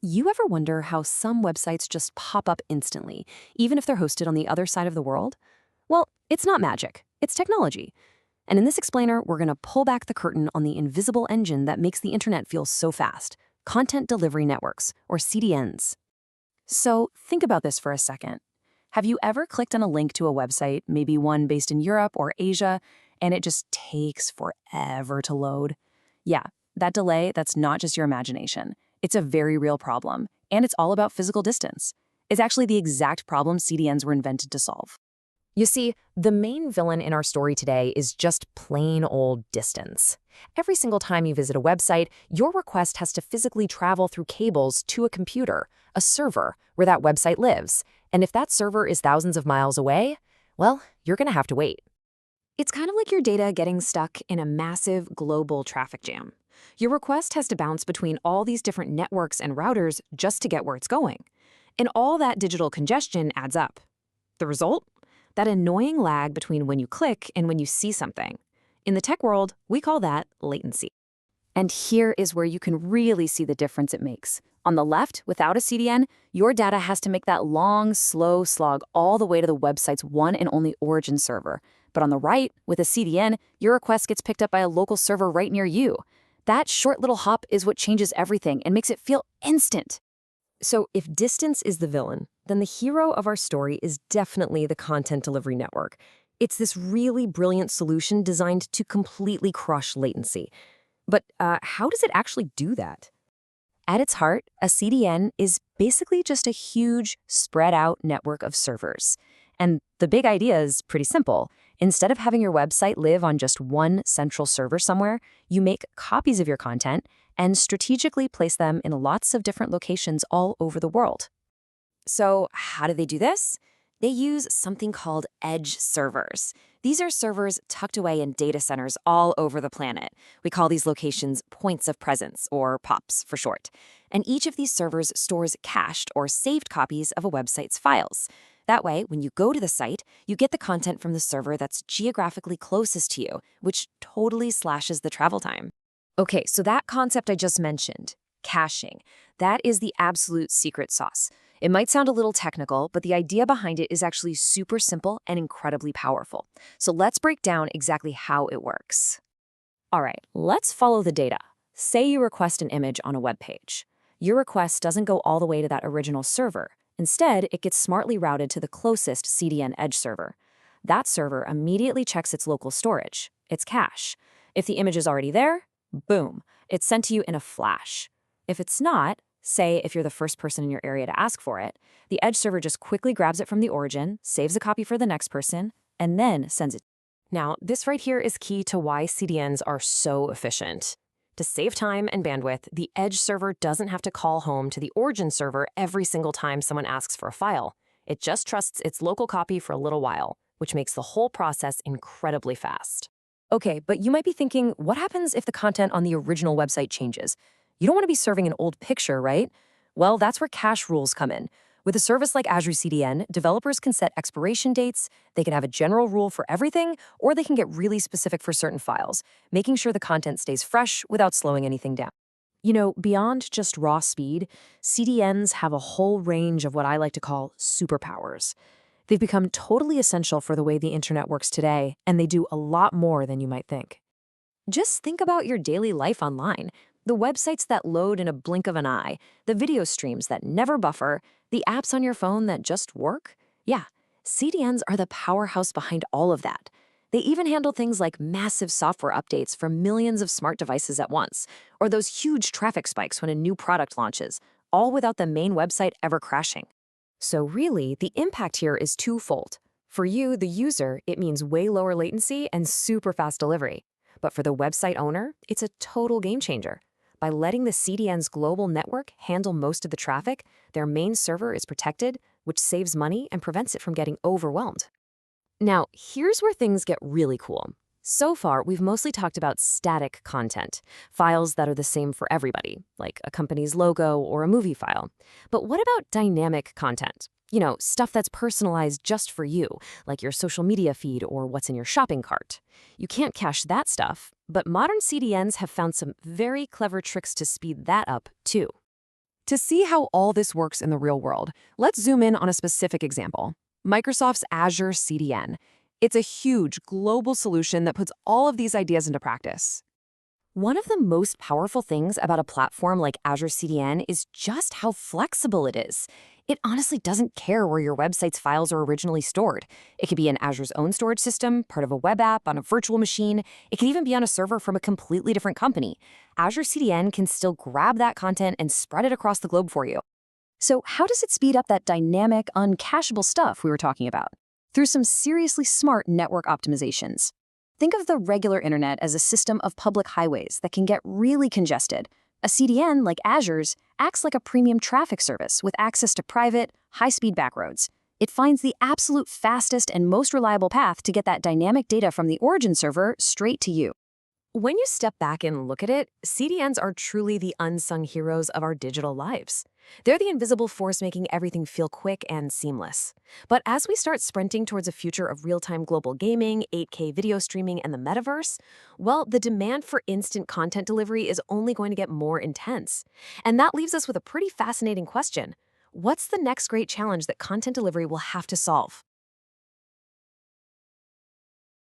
You ever wonder how some websites just pop up instantly, even if they're hosted on the other side of the world? Well, it's not magic, it's technology. And in this explainer, we're going to pull back the curtain on the invisible engine that makes the internet feel so fast: content delivery networks, or CDNs. So think about this for a second. Have you ever clicked on a link to a website, maybe one based in Europe or Asia, and it just takes forever to load? Yeah, that delay, that's not just your imagination. It's a very real problem, and it's all about physical distance. It's actually the exact problem CDNs were invented to solve. You see, the main villain in our story today is just plain old distance. Every single time you visit a website, your request has to physically travel through cables to a computer, a server, where that website lives. And if that server is thousands of miles away, well, you're going to have to wait. It's kind of like your data getting stuck in a massive global traffic jam. Your request has to bounce between all these different networks and routers just to get where it's going. And all that digital congestion adds up. The result? That annoying lag between when you click and when you see something. In the tech world, we call that latency. And here is where you can really see the difference it makes. On the left, without a CDN, your data has to make that long, slow slog all the way to the website's one and only origin server. But on the right, with a CDN, your request gets picked up by a local server right near you. That short little hop is what changes everything and makes it feel instant. So if distance is the villain, then the hero of our story is definitely the content delivery network. It's this really brilliant solution designed to completely crush latency. But how does it actually do that? At its heart, a CDN is basically just a huge, spread-out network of servers. And the big idea is pretty simple. Instead of having your website live on just one central server somewhere, you make copies of your content and strategically place them in lots of different locations all over the world. So how do they do this? They use something called edge servers. These are servers tucked away in data centers all over the planet. We call these locations points of presence, or POPs for short. And each of these servers stores cached or saved copies of a website's files. That way, when you go to the site, you get the content from the server that's geographically closest to you, which totally slashes the travel time. Okay, so that concept I just mentioned, caching, that is the absolute secret sauce. It might sound a little technical, but the idea behind it is actually super simple and incredibly powerful. So let's break down exactly how it works. All right, let's follow the data. Say you request an image on a web page. Your request doesn't go all the way to that original server. Instead, it gets smartly routed to the closest CDN edge server. That server immediately checks its local storage, its cache. If the image is already there, boom, it's sent to you in a flash. If it's not, say if you're the first person in your area to ask for it, the edge server just quickly grabs it from the origin, saves a copy for the next person, and then sends it. Now, this right here is key to why CDNs are so efficient. To save time and bandwidth, the edge server doesn't have to call home to the origin server every single time someone asks for a file. It just trusts its local copy for a little while, which makes the whole process incredibly fast. Okay, but you might be thinking, what happens if the content on the original website changes? You don't want to be serving an old picture, right? Well, that's where cache rules come in. With a service like Azure CDN, developers can set expiration dates, they can have a general rule for everything, or they can get really specific for certain files, making sure the content stays fresh without slowing anything down. You know, beyond just raw speed, CDNs have a whole range of what I like to call superpowers. They've become totally essential for the way the internet works today, and they do a lot more than you might think. Just think about your daily life online. The websites that load in a blink of an eye, the video streams that never buffer, the apps on your phone that just work. Yeah, CDNs are the powerhouse behind all of that. They even handle things like massive software updates for millions of smart devices at once, or those huge traffic spikes when a new product launches, all without the main website ever crashing. So really, the impact here is twofold. For you, the user, it means way lower latency and super fast delivery. But for the website owner, it's a total game changer. By letting the CDN's global network handle most of the traffic, their main server is protected, which saves money and prevents it from getting overwhelmed. Now, here's where things get really cool. So far, we've mostly talked about static content, files that are the same for everybody, like a company's logo or a movie file. But what about dynamic content? You know, stuff that's personalized just for you, like your social media feed or what's in your shopping cart. You can't cache that stuff, but modern CDNs have found some very clever tricks to speed that up, too. To see how all this works in the real world, let's zoom in on a specific example: Microsoft's Azure CDN. It's a huge global solution that puts all of these ideas into practice. One of the most powerful things about a platform like Azure CDN is just how flexible it is. It honestly doesn't care where your website's files are originally stored. It could be in Azure's own storage system, part of a web app, on a virtual machine. It could even be on a server from a completely different company. Azure CDN can still grab that content and spread it across the globe for you. So how does it speed up that dynamic, uncacheable stuff we were talking about? Through some seriously smart network optimizations. Think of the regular internet as a system of public highways that can get really congested. A CDN, like Azure's, acts like a premium traffic service with access to private, high-speed backroads. It finds the absolute fastest and most reliable path to get that dynamic data from the origin server straight to you. When you step back and look at it, CDNs are truly the unsung heroes of our digital lives. They're the invisible force making everything feel quick and seamless. But as we start sprinting towards a future of real-time global gaming, 8K video streaming, and the metaverse, well, the demand for instant content delivery is only going to get more intense. And that leaves us with a pretty fascinating question. What's the next great challenge that content delivery will have to solve?